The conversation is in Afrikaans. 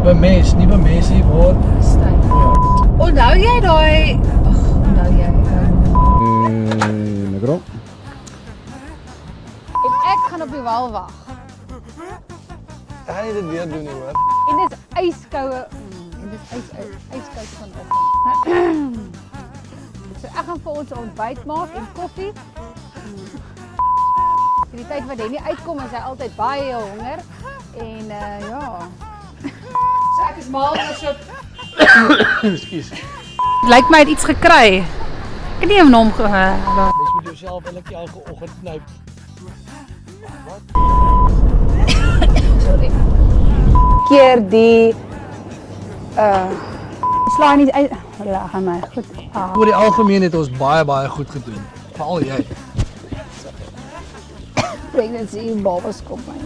Bemes, nie bemes nie, word. Onthou jy daai... Onthou jy... Negro. En ek gaan op die wal wag. Ek gaan nie dit weer doen nie, hoor. En dit is ijskoue... En dit is ijskoud vanoggend. So ek gaan vir ons 'n ontbyt maak en koffie. In die tyd wat hy nie uitkom, is hy altyd baie honger. En ja... So ek is mal as op... Ekskuus. Lyk my het iets gekry. Ek het nie hem hom Mens moet jouself elke oggend knyp. Sorry. Keer die slaan nie uit. Lag aan my. Goed. Oor die algemeen het ons baie goed gedoen. Veral jy. Pregnancy babas kom my.